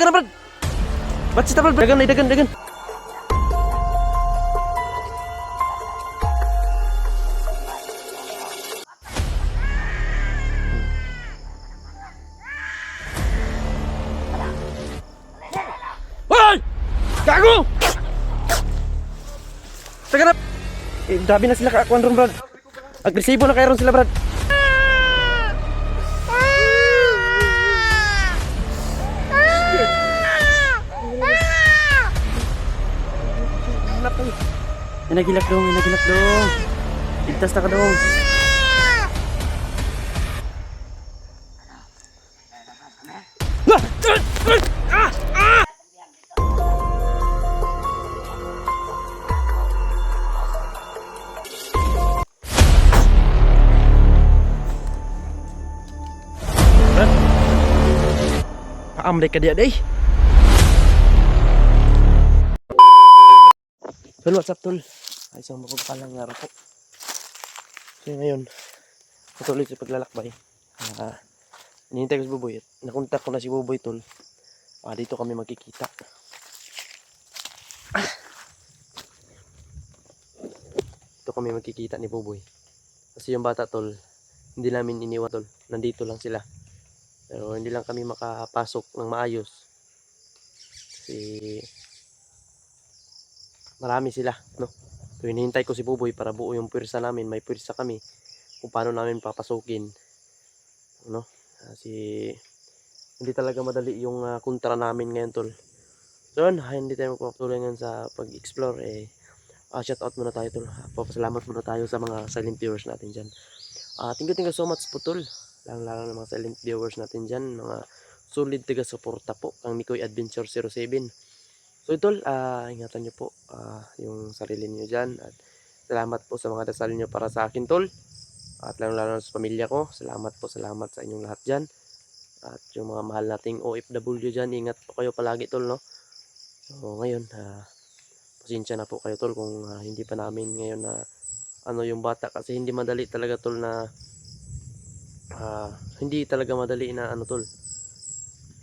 na brad. Ba't sita brad? Dagan. Hoy! Gago! Taga na. Grabe na sila kaakuan ron brad. Agresibo na kayo ron sila brad. Inagilak dong. Ligtas na ka dong. Paamday ka dia day. Tol, what's up tol? Ay, isang mapagpalang araw po. So ngayon, patuloy sa paglalakbay. Hinihintay ko si Buboy. Nakontak ko na si Buboy tol. Dito kami magkikita. Dito kami magkikita ni Buboy. Kasi yung bata tol, hindi namin iniwan tol. Nandito lang sila. Pero hindi lang kami makapasok ng maayos. Kasi marami sila, no? So hinihintay ko si Buboy para buo yung pwersa namin. May pwersa kami kung paano namin papasukin, no? Kasi hindi talaga madali yung kontra namin ngayon tol. So hindi tayo magpapatuloy ngayon sa pag-explore. Shout out muna tayo tol. Papasalamat muna tayo sa mga silent viewers natin dyan. Thank you so much po tol. Lalo ng mga silent viewers natin dyan. Mga solid taga-suporta po. Kang Mikoy Adventure 07. So tol, ingatan nyo po yung sarili niyo dyan. At salamat po sa mga dasal nyo para sa akin tol. At lalo sa pamilya ko. Salamat sa inyong lahat dyan. At yung mga mahal nating OFW dyan, ingat po kayo palagi tol, no? So ngayon, pasensya na po kayo tol kung hindi pa namin ngayon na yung bata. Kasi hindi madali talaga tol na hindi talaga madali na tol.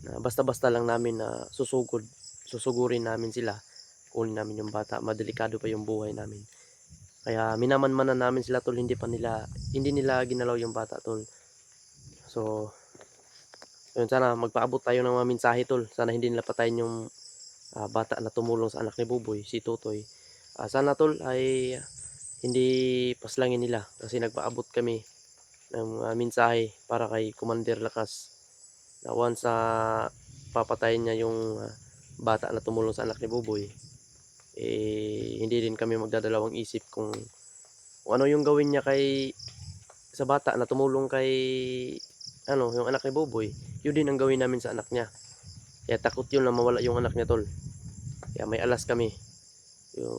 Na basta-basta lang namin na susugurin namin sila. Kunin namin yung bata. Madelikado pa yung buhay namin. Kaya minaman-manan namin sila tol. Hindi nila ginalaw yung bata tol. So yun, sana magpaabot tayo ng mga mensahe tol. Sana hindi nila patayin yung bata na tumulong sa anak ni Buboy, si Totoy. Sana tol ay hindi paslangin nila. Kasi nagpaabot kami ng mensahe para kay Commander Lakas. Na once papatayin niya yung bata na tumulong sa anak ni Buboy, hindi din kami magdadalawang isip kung ano yung gawin niya sa bata na tumulong kay yung anak ni Buboy. Yun din ang gawin namin sa anak niya. Kaya takot yun na mawala yung anak niya tol. Kaya may alas kami.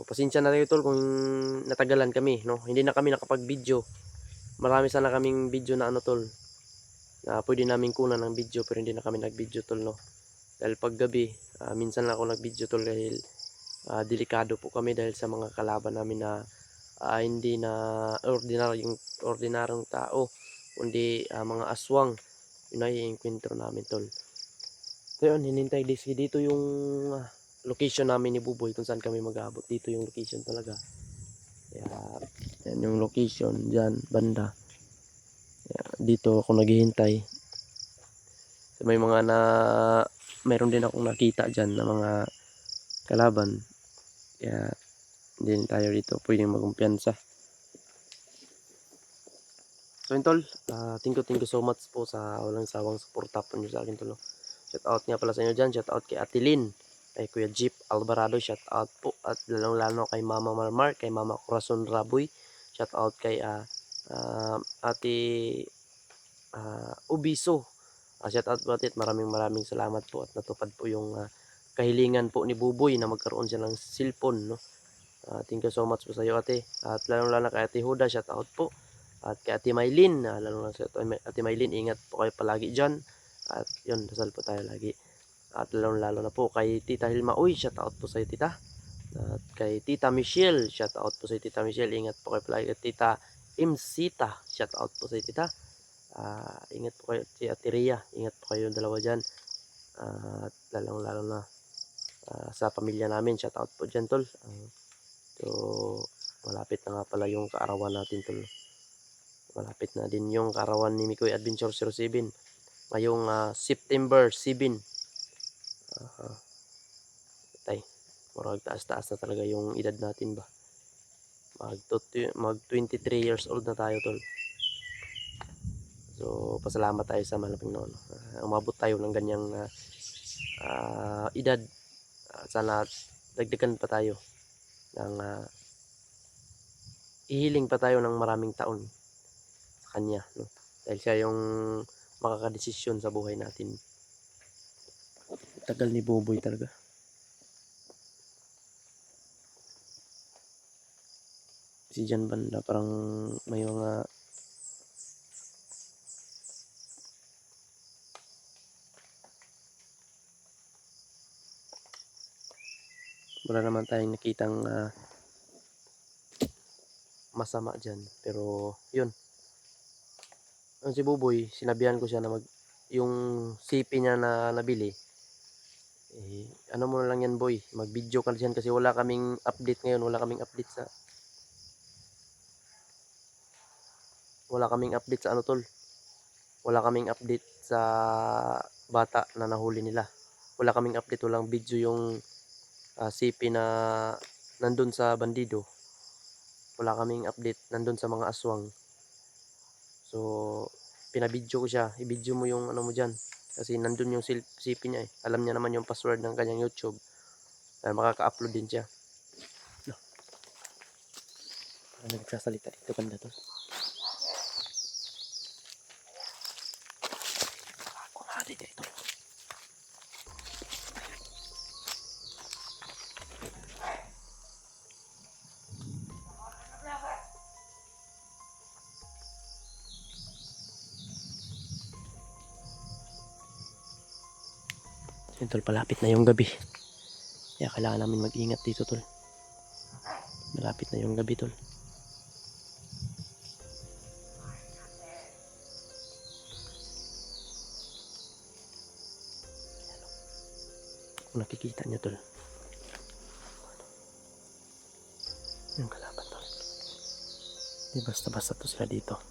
Pasensya na tayo tol kung natagalan kami, no? Hindi na kami nakapag-video. Marami sana kaming video na tol, na pwede namin kunan ng video, pero hindi na kami nag-video tol, no? Dahil pag gabi, minsan lang ako nag-video tol dahil delikado po kami dahil sa mga kalaban namin na hindi na ordinaryong tao, kundi mga aswang. Yun ay enkwentro namin tol. So yun, hinintay dito yung location namin ni Buboy kung saan kami mag-aabot. Dito yung location talaga. Kaya yan yung location dyan banda. Kaya, dito ako naghihintay. So, mayroon din akong nakita dyan na mga kalaban. Kaya hindi tayo dito pwedeng magkumpiyansa. So yun tol, thank you so much po sa walang sawang suporta po nyo sa akin tol. Shout out nga pala sa inyo dyan. Shout out kay Ate Lynn, kay Kuya Jeep Alvarado. Shout out po. At lalong kay Mama Marmar, kay Mama Corazon Raboy. Shout out kay Ate Ubiso. Shout out po at maraming salamat po at natupad po yung kahilingan po ni Buboy na magkaroon siya ng cellphone, no? Thank you so much po sa iyo ate. At lalong kay Ate Huda, shout out po. At kay Ate Maylin, lalong sa Ate Maylin, ingat po kayo palagi dyan. At yun, dasal po tayo lagi. At lalo na po kay Tita Hilma, uy, shout out po sa iyo tita. At kay Tita Michelle, shout out po sa iyo Tita Michelle, ingat po kayo palagi. At Tita Imsita, shout out po sa iyo tita. Ingat po kayo si Ate Rhea, ingat po kayo dalawa dyan. At lalong-lalo na sa pamilya namin, shout out po diyan tol. So malapit na nga pala yung kaarawan natin tol. Malapit na din yung kaarawan ni Mikoy Adventure 07 ngayong September 7. Tay, murag taas-taas na talaga yung edad natin ba. Mag 23 years old na tayo tol. So pasalamat tayo sa malaping noon. Umabot tayo ng ganyang edad. Sana dagdagan pa tayo ng ihiling pa tayo ng maraming taon sa kanya, no? Dahil siya yung makakadesisyon sa buhay natin. Tagal ni Boboy talaga. Si Jan Banda parang may mga wala naman tayong nakitang masama dyan. Pero yun, si Boboy, sinabihan ko siya na yung CP niya na nabili, ano mo na lang yan boy, mag video ka dyan kasi wala kaming update ngayon. Wala kaming update sa ano tol, wala kaming update sa bata na nahuli nila. Wala kaming update, walang video yung CP na nandun sa bandido. Wala kaming update nandun sa mga aswang. So pinabidyo ko siya, i-video mo yung ano mo dyan kasi nandun yung CP niya alam niya naman yung password ng kanyang YouTube, makaka-upload din siya. Nagsasalita dito banda tol. Ako nga dito. Yun tol, palapit na yung gabi. Kaya kailangan namin mag-ingat dito tol. Malapit na yung gabi tol. Kung nakikita nyo tol, yung kalaban tol, di basta-basta to sila dito.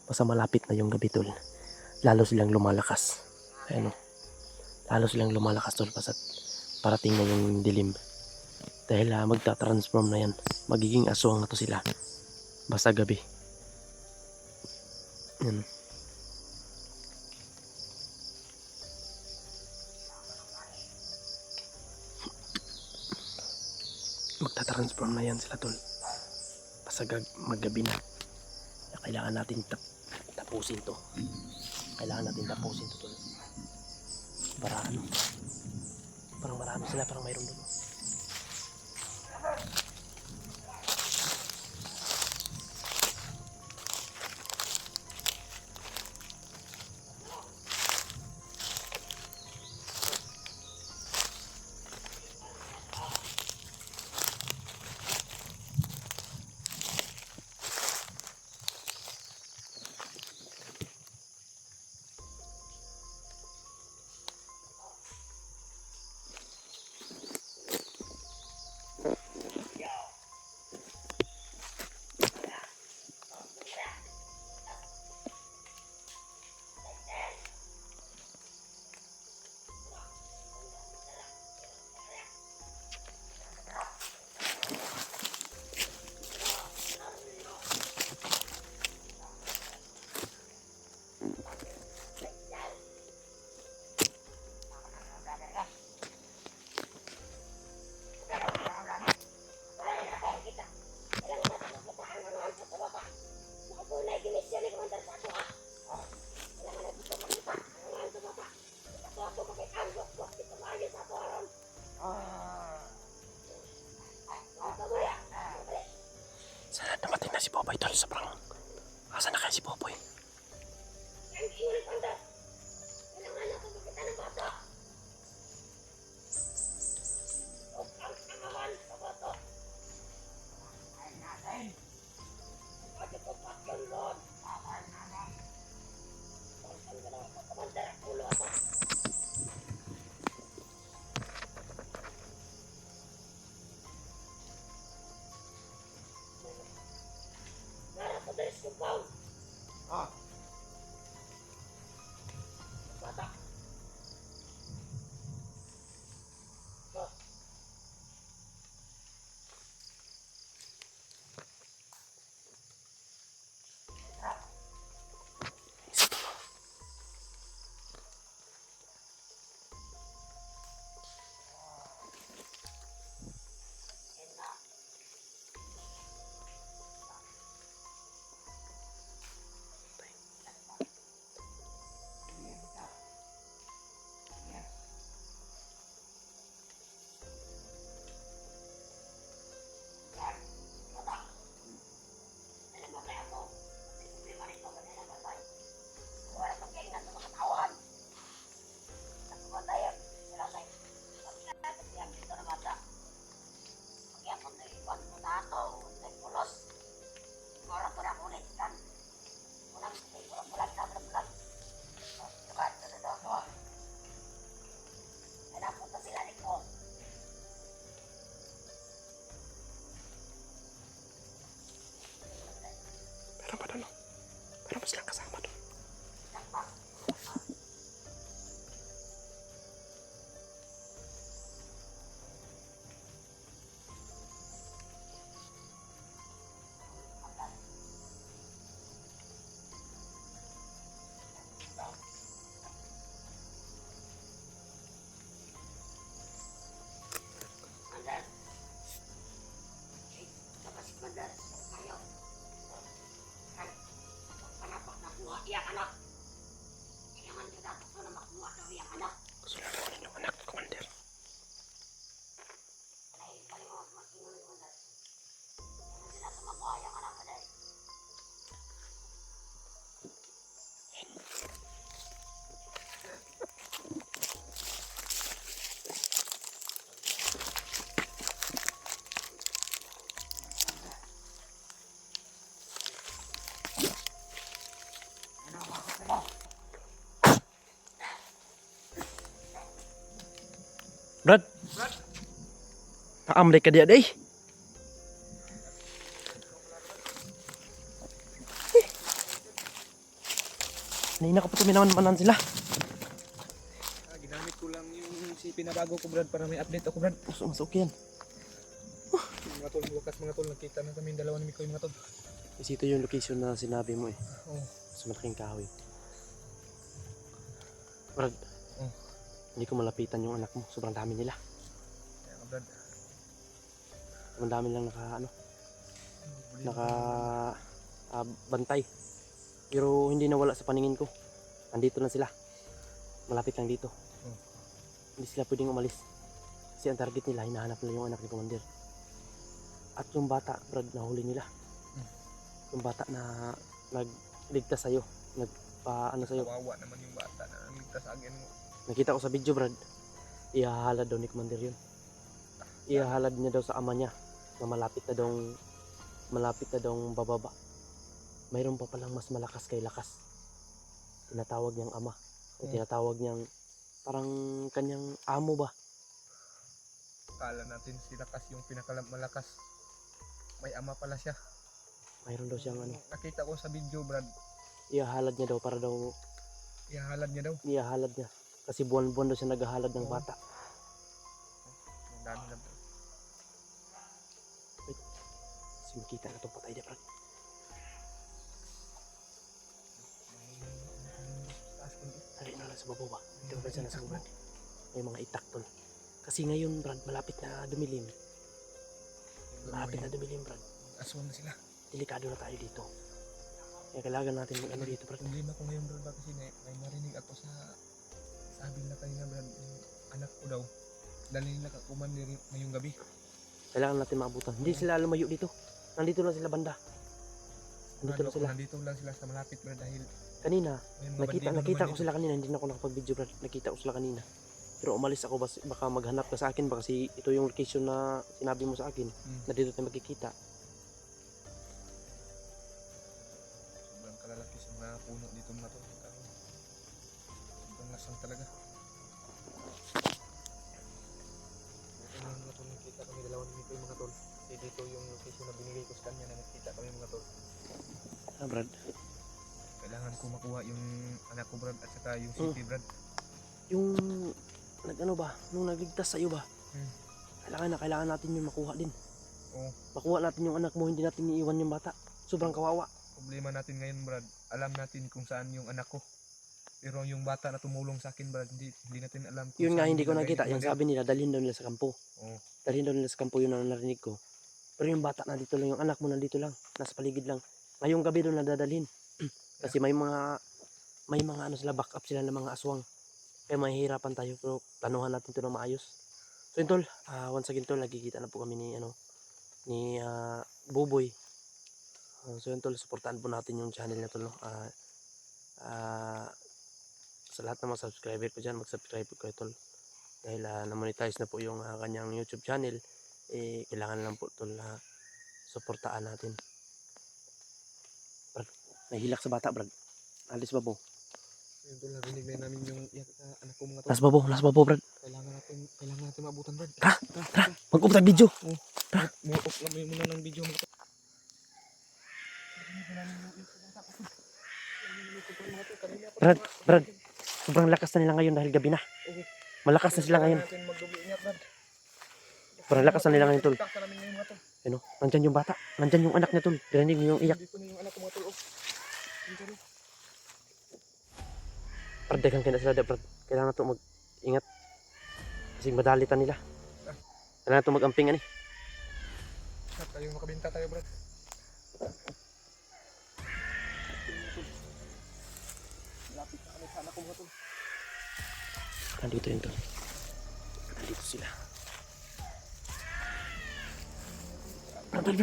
Basta malapit na yung gabi tol, lalo silang lumalakas. Ayan o, lalo silang lumalakas tol, basta parating na yung dilim. Dahil magta-transform na yan, magiging aswang na to sila basta gabi. Yan. Magta-transform na yan sila tol basta maggabi na. Kailangan natin tapusin to. Kailangan natin tapusin to tol. Para ano, parang marami sila, parang mayroon doon. Brad. Paamre ka dia day. Kanina ka pa tuminaman-manan sila. Ginamit ko lang yung si pinabago ko Brad para may update ako Brad. Masuk yan. Mga tol, wakas mga tol, nakita na kami yung dalawa ni Mikoy mga tol. Kasi ito yung location na sinabi mo eh. Oo. Sa malaking kahoy. Brad. Oh. Hindi ko malapitan yung anak mo. Sobrang dami nila. Kaya nga Brad. Sobrang dami lang bantay. Pero hindi nawala sa paningin ko. Andito na sila. Malapit lang dito. Hindi sila pwedeng umalis. Kasi ang target nila, hinahanap nila yung anak ni Commander. At yung bata, Brad, nahuli nila. Yung bata na nagligtas sa'yo. Nagpaano sa'yo. Kawawa naman yung bata na nagligtas sa akin mo. Nakita ko sa video, Brad. Ihahalad daw ni Commander yun. Ihahalad niya daw sa ama niya. Na malapit na daw bababa. Mayroon pa palang mas malakas kay lakas. Tinatawag niyang ama. O tinatawag niyang parang kanyang amo ba? Kala natin si Lakas yung pinakamalakas. May ama pala siya. Mayroon daw siyang ano. Nakita ko sa video Brad. Ihahalad niya daw para daw. Ihahalad niya daw. Ihahalad niya. Kasi buwan-buwan daw siya naghahalad ng bata. Ang dami na Brad. Kasi makita na itong patay niya, Brad. Dali na lang sa baba ba? Ito ba siya nasa baba? May mga itak tol. Kasi ngayon, Brad, malapit na dumilim. Malapit na dumilim, Brad. Aswan na sila. Delikado na tayo dito. Kaya kailangan natin mag-ano dito, Brad. Problema ko ngayon Brad kasi may narinig ako sa sabi na kanina Brad, yung anak ko daw. Dali nila ka Commander ngayong gabi. Kailangan natin maabutan. Hindi sila lumayo dito. Nandito lang sila banda. Nandito lang sila. Nandito lang sila sa malapit Brad dahil Kanina, may mga nakita ko bandido sila kanina. Hindi na ako nakapag-video, Brad. Nakita ko sila kanina. Pero umalis ako, baka maghanap ka sa akin. Baka kasi ito yung location na sinabi mo sa akin. Na dito tayo magkikita. sobrang kalalaki sa mga puno dito mga tol. Sobrang lasang talaga. Ito yung mga tol, nakita kami dalawa ni Mikoy mga tol. Kasi dito yung location na binigay ko sa kanya na nakita kami mga tol. Brad. Kailangan ko makuha yung anak ko Brad at saka yung city Brad. Yung nag-ano ba? Nung nagligtas sa'yo ba? Kailangan natin yung makuha din. Oo. Makuha natin yung anak mo. Hindi natin iiwan yung bata. Sobrang kawawa. Problema natin ngayon Brad, alam natin kung saan yung anak ko. Pero yung bata na tumulong sa akin Brad, hindi natin alam kung Yun nga saan hindi ko nilagay nakita. ni Yung Commander. sabi nila, dalhin daw nila sa kampo. Oo. Dalhin daw nila sa kampo, yun ang narinig ko. Pero yung bata nandito lang, yung anak mo nandito lang. Nasa paligid lang. Ngayong gabi doon nadadalhin. Kasi may mga ano sila, backup sila ng mga aswang. Kaya mahihirapan tayo. Pero planuhan natin ito na maayos. So yun tol, once again tol, nagkikita na po kami ni Buboy. So yun tol, supportahan po natin yung channel na tol, no? Sa lahat ng mga subscriber ko dyan, mag-subscribe po kayo tol. Dahil na-monetize na po yung kanyang YouTube channel. Kailangan lang po tol supportaan natin. Brad, nahilak sa bata Brad. Alis ba po? Yun tol, narinig na namin yung iyak sa anak ko mga tol. Las babo Brad. Kailangan natin maabutan Brad. Tara, mag-up tayo video. Mo-off lang muna ng video mga tol. Brad, sobrang lakas na nila ngayon dahil gabi na. Malakas na sila ngayon. Natin mag-ingat Brad. Sobrang lakas na nila ngayon tol. Taksa namin ngayon mga tol. Ano? Nandyan yung bata. Nandyan yung anak niya tol. Dirinig niyo yung iyak. Dito na yung anak ko mga tol. Brad, dagang kina sila Brad. Kailangan nato mag-ingat. Kasi madalitan nila. Kailangan nato mag-amping ani. Tayo makabenta tayo Brad. Lapit na kami sa anak ko mga tol. Nandito yun tol. Nandito sila. Brad.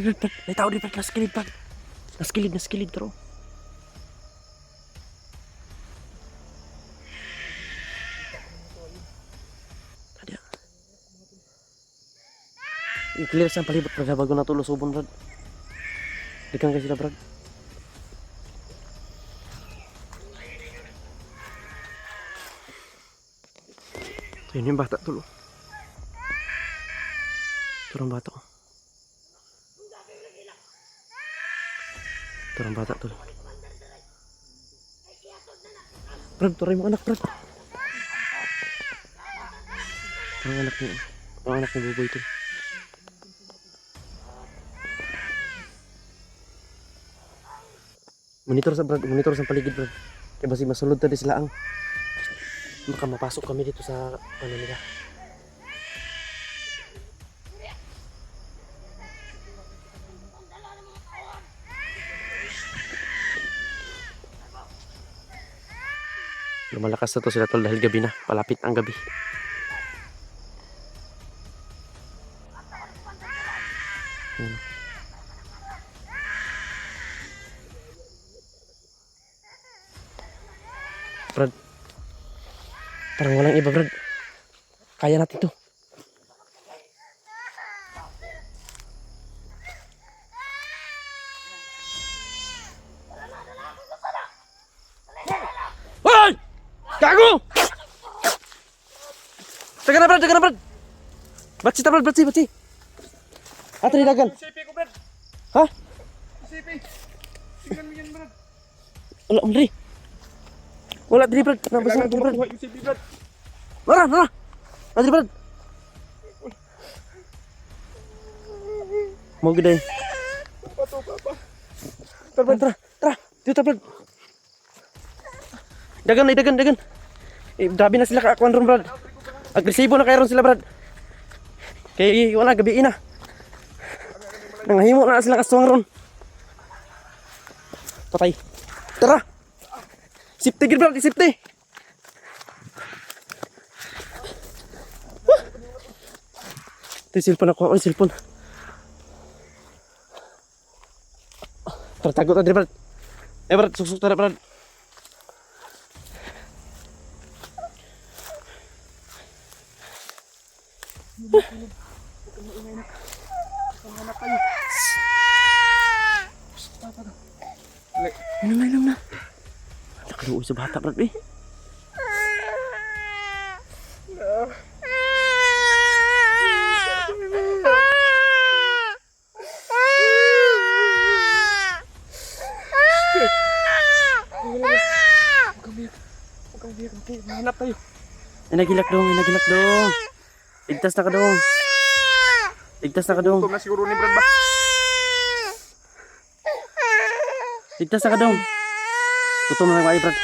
May tao din Brad. Naskilid Brad. Naskilid taro. I-clear sa palibot Brad bago natulo subon Brad. Dikang kayo sila Brad. Yun yung bata tulo. Turang bata. Turang bata tol. Brad, turay mo anak, Brad. Ang anak ni Buboy tol. Monitor sa paligid, Brad. Kaya basi masulod tadi sila ang baka mapasok kami dito sa ano nila. Lumalakas na to sila tol dahil gabi na. Palapit ang gabi. Ayan. Brad. Parang walang iba, Brad. Kaya natin to. Hoy! Gago! Teka na, Brad. Batsi ta, Brad, batsi. Ato ni dagan. Sipi ko, Brad. Ha? Sipi. Tingnan mo yan, Brad. Wala, diri, Brad. Nabasa na, Brad. Yung sipi, Brad. Nara. Diri, Brad. Mau gede. Papa. Tara. Dito, Brad. Dagan. Dabi na sila kaakuan ron, Brad. Agresibo na kayo ron sila, Brad. Kaya wala, gabi na. Nangahimo na sila kaswang ron. Patay. Tara. Safety gid, Brad, safety. Ito yung cellphone ako, cellphone. Tara, tago tadi, Brad. Brad, susuk tara, Brad. Minum na. Nakaluoy sa bata, Brad, eh. Hanap tayo. Nagilak dong. Ligtas na ka dong. Gutom na siguro ni Brad ba? Ligtas na ka dong. Gutom na lang kayo, Brad.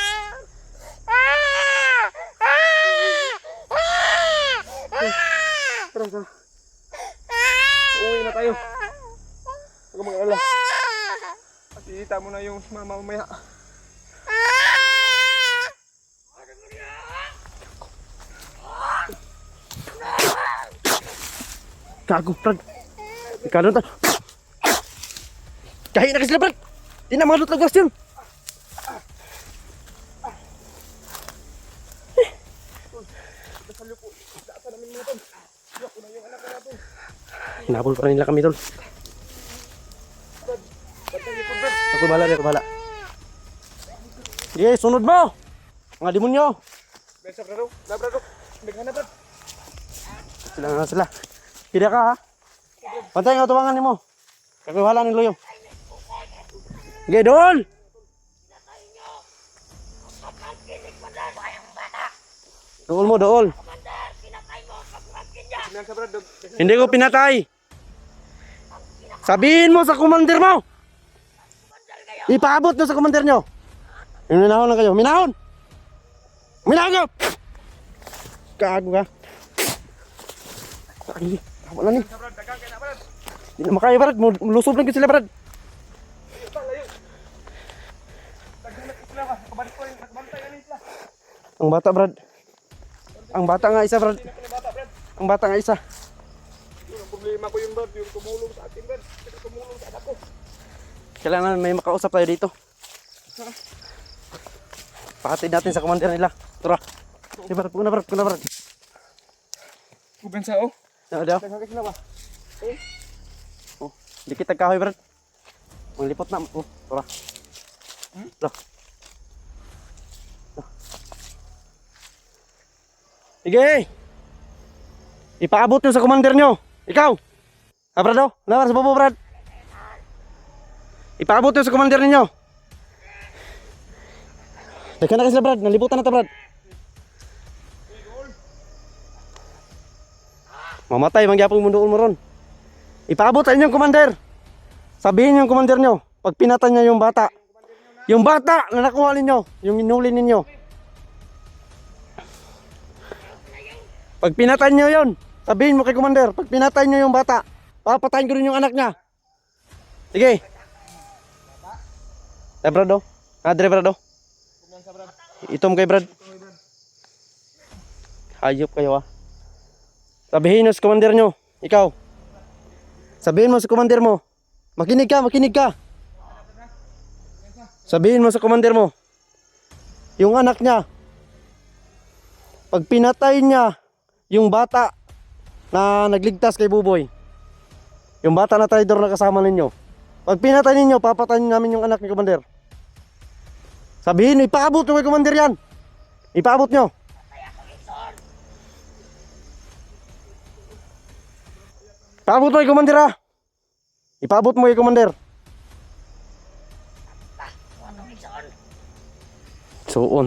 Tara. Uwi na tayo. Huwag kang mag-alala. Pakikita mo na yung mama mamaya. Gago, Brad. Ikaw na to. Kahit na ka sila, Brad. Di na malut lagwas yun. Hinabol pa rin nila kami, tol. Ako bahala. Sige, sunod mo. Mga demonyo. Besa, Brad. Bigyan na, Brad. Sila. Tidak ka, ha? Pantay nga tuwangan mo. Kakuhala ng loyo. Sige, Dol! Dool. Hindi ko pinatay. Sabihin mo sa commander mo. Ipaabot nyo sa commander nyo. Minahon lang kayo. Minahon nyo. Gago ka. Ay, wala ni. Hindi na makaya, Brad. Lusob lang sila, Brad. Ang bata, Brad. Ang bata nga isa, Brad. Ang bata nga isa. Yung problema ko yung Brad, yung tumulong sa atin, Brad. Tumulong sa anak ko. Kailangan may makausap tayo dito. Pakatid natin sa commander nila. Tara. Sige, Brad. Puna, Brad. Kubensa, oh. Daw. Dagang ka sila ba? Oh, dikit tagkahoy, Brad. Manglipot na. Oh, tara. Loh. Sige. Ipaabot nyo sa commander nyo. Ikaw. Ha, Brad, oh. Lamar sa babo, Brad. Ipaabot yun sa commander ninyo. Daghan na kasi sila, Brad. Nalibutan na ta, Brad. Mamatay, mangyapong mundo mo ron. Ipaabot sa inyong commander. Sabihin yung commander nyo, pag pinatay niya yung bata. Yung bata na nakuha ninyo, yung inuli ninyo. Pag pinatay nyo yun, sabihin mo kay commander, pag pinatay nyo yung bata, papatayin ko rin yung anak niya. Sige. Brad, oh. Adre, Brad, oh. Itom kay Brad. Hayop kayo, ah. Sabihin mo sa commander nyo, ikaw. Sabihin mo sa commander mo. Makinig ka, makinig ka. Sabihin mo sa commander mo, yung anak niya, pag pinatay niya yung bata na nagligtas kay Buboy, yung bata na traidor na kasama ninyo, pag pinatay ninyo, papatayin namin yung anak ni commander. Sabihin, ipaabot nyo kay commander yan. Ipaabot nyo. Ipaabot mo kay commander, ha. Ipaabot mo kay commander. Suon.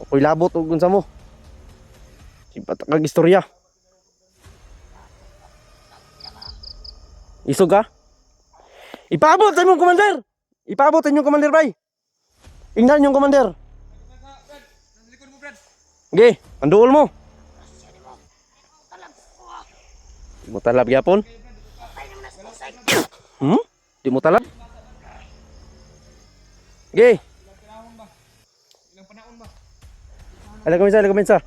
Ako'y labot o gunsa mo. Ipatakag istorya. Isog ka? Ipaabot sa inyong commander. Ipaabot sa inyong commander, bay. Ingnan yung commander. Okay, anduol mo. Di mo talab gyapon? Di mo talab? Okay. Alam kami sa.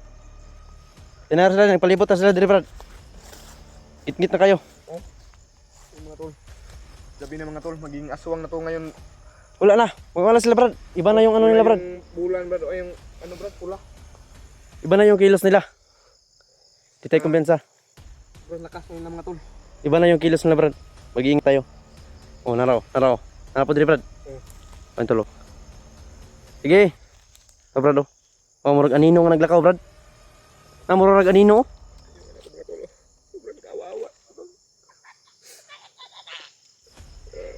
Tinara sila, nagpalibot na sila diri, Brad. Ngit-ngit na kayo. Oh. Yung mga tol. Gabi na mga tol, maging aswang na to ngayon. Wala na. Wala sila, Brad. Iba na yung ano nila, Brad. Yung bulan, Brad. O yung ano, Brad, pula. Iba na yung kilos nila. Di tayo kumpensa. Brad, lakas na yun mga tol. Iba na yung kilos nila, Brad. Mag-iingat tayo. Oh, naraw. Naraw diri, Brad. Ang tulo. Sige. Oh, Brad, oh. Oh, murag anino nga naglakaw, Brad. Murag anino. Brad, kawawa.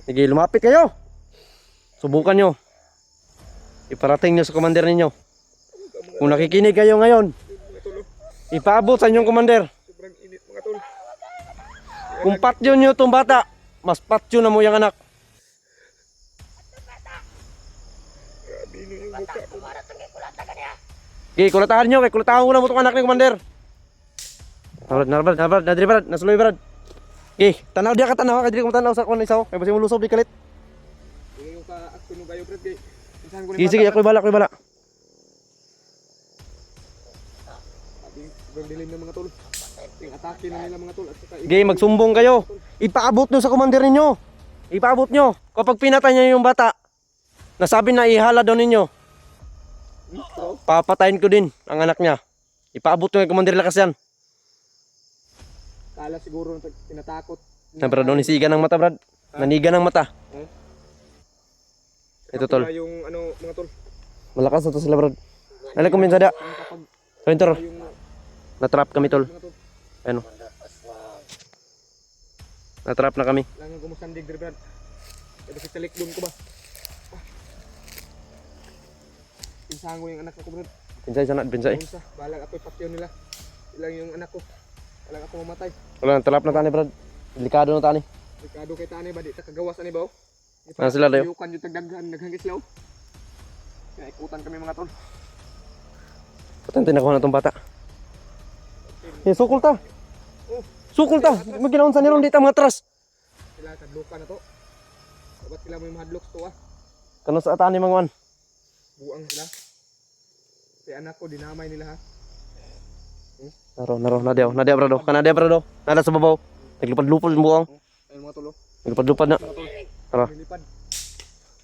Sige, lumapit kayo. Subukan nyo. Iparating nyo sa commander ninyo. Kung nakikinig kayo ngayon, ipaabot sa inyong commander. Sobrang init mga tol. Kung patyo nyo itong bata, mas patyo na mo yung anak. Grabe no yung mukha ko. Okay, kulatahan nyo. Kulatahan ko na mo itong anak ni commander. Brad. Nadiri, Brad. Nasuloy, Brad. Okay, tanaw dia ka tanaw. Kadiri ko tanaw sa kung isaw. Kaya basi mo lusob di kalit. Hindi yung ka-action mo kayo, Brad. Isahan ko Sige, ako'y bala. Sobrang dilim ng mga tol. Yung atake na nila mga tol. At saka Okay, magsumbong kayo. Ipaabot nyo sa commander ninyo. Ipaabot nyo. Kapag pinatay nyo yung bata, nasabi na ihala daw ninyo, papatayin ko din ang anak niya. Ipaabot nyo kay commander lakas yan. kala siguro tinatakot. Na Brad, nisiga ng mata, Brad. Naniga ng mata. Ito, tol. Yung ano mga tol. Malakas na to sila, Brad. Alam ko minsan da. Kapag Winter, yung natrap kami, tol. mga tol. Ano? Natrap na kami. Langan ko mo sandig diri, Brad. Kasi sa talikdon ko ba? Pinsahan ko yung anak ko, Brad. Pinsay sana, pinsay. Unsa, balang ako'y patyo nila. Ilang yung anak ko. Balang ako mamatay. Wala, natrap na tani, Brad. Delikado na tani. Rikado kay tani ba di ta kagawas ani ba? Ano sila dayo? Yukan yung tagdaghan, naghangis law. Kaya ikutan kami mga tol. Patente na ko na itong bata. Eh, sukul ta. Oh, Sukul ta. Magkinaon sa niron dito mga tras. sila kadlukan na to. Dapat sila mo yung hadlok to ah. Kano sa atani mga wan. Buang sila. Kaya anak ko dinamay nila ha. Naro, nadia brado. Kanadia brado. Nada sa babaw. Naglupad-lupad yung buong. Ayun mga tol. Naglupad-lupad na. Mga tol. Tara. Lilipad.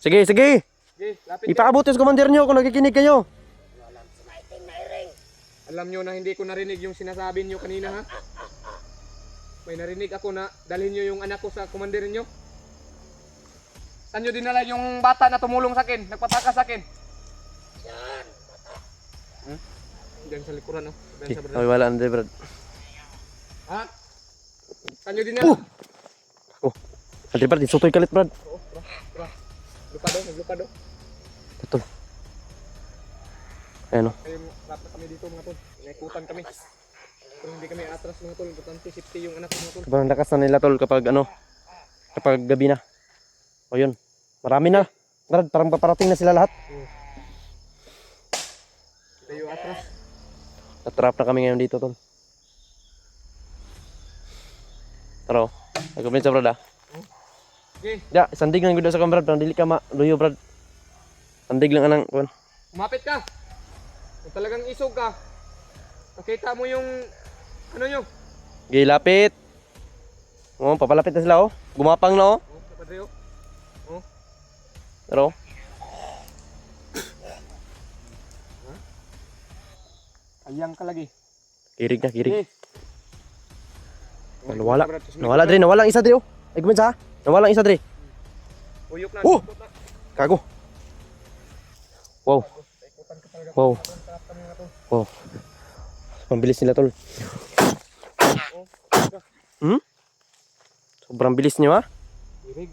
Sige. Okay, lapit. Ipaabot yung sa commander nyo kung nakikinig kayo. Alam nyo na hindi ko narinig yung sinasabi nyo kanina ha. May narinig ako na dalhin nyo yung anak ko sa commander nyo. Saan nyo dinala yung bata na tumulong sa akin, nagpataka sa akin? Diyan sa likuran no. Diyan sa Okay, wala na, Brad. Ha? Saan nyo dinala? Adre Brad, isutoy kalit Brad. Oo, tara. Lupado, naglupado. Tol. Ayan o. Ayun, rap na kami dito mga tol. Naikutan kami. Kung hindi kami atras mga tol, importante safety yung anak ko mga tol. Sobrang lakas na nila tol kapag ano, kapag gabi na. O yun, marami na. Brad, parang paparating na sila lahat. Tayo atras. Natrap na kami ngayon dito tol. Taro, nagkablin sa Brad ah. Okay, Ya, sandig lang gud sa kamera, Brad, dili ka luyo Brad. Sandig lang anang kuan. umapit ka. Kung talagang isog ka, nakita mo yung ano nyo. Gilapit. Oh, papalapit na sila oh. Gumapang na oh. Oh, kapadre oh. Oh, Taro. ayang ka lagi. Kirig na, kirig. Okay. Nawala. Nawala dre, nawala ang isa dre oh. Ay gumensa ha. Nawala ang isa dre. Uyok na. Oh! ikot na. Kago. Wow. Ikutan ka talaga. Wow. Sarap kami mga tol. Wow. Pambilis nila tol. Oh, Hmm? Sobrang bilis niyo ha. irig.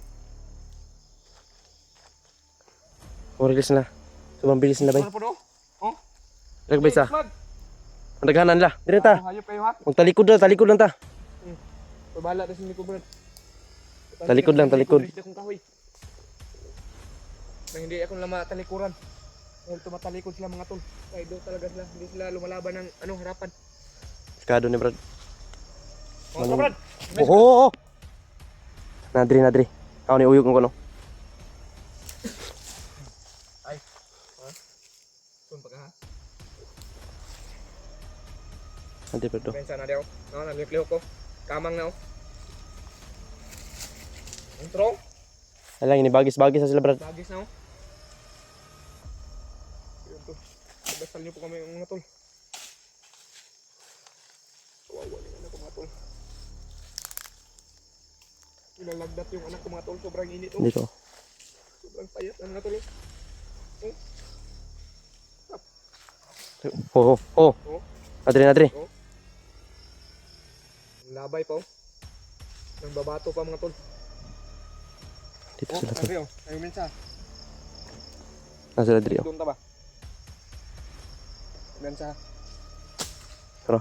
Sobrang bilis nila. Sobrang bilis nila bay. Ano po no? Oh, Lagbay sa. Mag. Ang daghanan nila. Dire ta. Hayop kayo ha. Talikod lang ta. Pabala tas hindi ko brad. Talikod lang, talikod. Hindi akong kahoy. Na hindi akong lama talikuran. Dahil tumatalikod sila mga tol. Ay do talaga sila. Hindi sila lumalaban ng ano harapan. Skado ni Brad. Mga ka, brad. Oh. Nadri. Ako ni uyog ko no. Ay. Ha? Sun pa ka ha? Nadri Brad do. Mensa na daw. No, naliklihok ko. Kamang na oh. Intro. Alang ini bagis-bagis na sila Brad. Bagis na oh. Yun to. Pagdasal niyo po kami mga tol. Kawawa yung anak ko mga tol. Ilalagdat yung anak ko mga tol. Sobrang init oh. Dito. Sobrang payat na mga tol oh. Oh. Oh. Nadri. Labay pa oh. Nang babato pa mga tol. Dito Oh, sila tol. sabi oh. Ayaw mensa. Nasa Nadri oh. Doon ta ba? Mensa. Tara.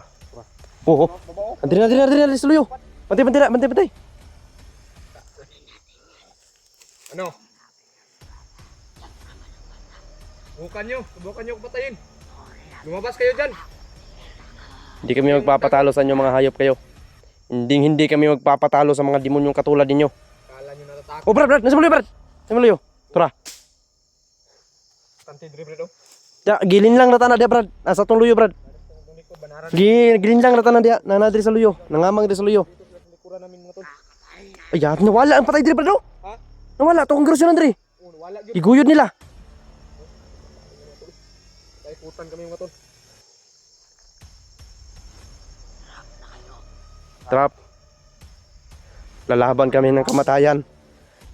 Oh. Baba oh. Nadri suluyo. Bantay. Ano? Subukan nyo patayin. Lumabas kayo dyan. Hindi kami magpapatalo sa inyo mga hayop kayo. Hindi kami magpapatalo sa mga demonyong katulad ninyo. Kala nyo natatakot. Oh Brad, nasa Brad. Nasa Maluyo. Tara. Tanti dribble oh. Ya, gilin lang rata na dia Brad. Asa tong luyo Brad. Itong likod, banaran. Gilin lang rata na dia. Nanadri sa luyo. Nangamang di sa luyo. Dito sila sa likuran namin mga tol. Ay, nawala ang patay diri Brad. Ha? Nawala tong grosyo Andre. Oh, wala yun. Iguyod nila. Ikutan kami mga tol. Trap. Lalaban kami ng kamatayan.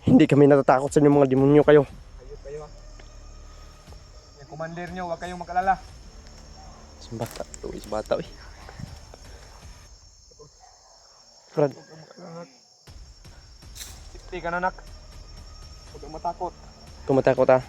Hindi kami natatakot sa inyong mga demonyo kayo. Ayun kayo ha. Yung commander nyo, huwag kayong mag-alala. Bata, Luis bata eh. Brad, Huwag kang mag-alala. Safety ka na nak. Huwag kang matakot. tumatakot ah.